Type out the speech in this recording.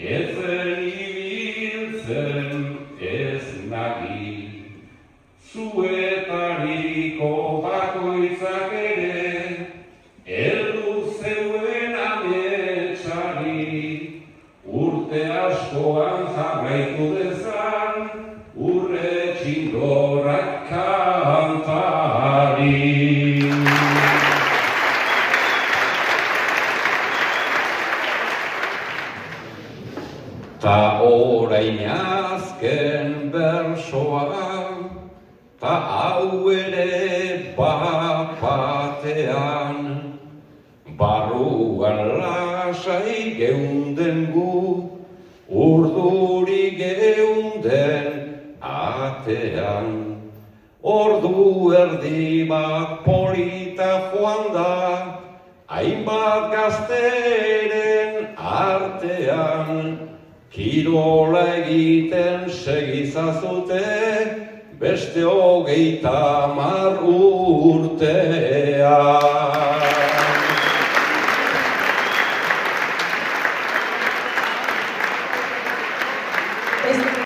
ezen ibiltzen ez nagi. Zuetariko bakoitzak ere, heldu zeuen ametsari, urte askoan jarraitu dezan, urre txindorrak kantari. Ta orain azken bersoa, ta hau ere bat-batean, barruan lasai geunden gu, urduri geunden atean. Ordu erdi bat polita joan da, hainbat gazteren artean, kirola egiten segizazute, beste 30 urtean.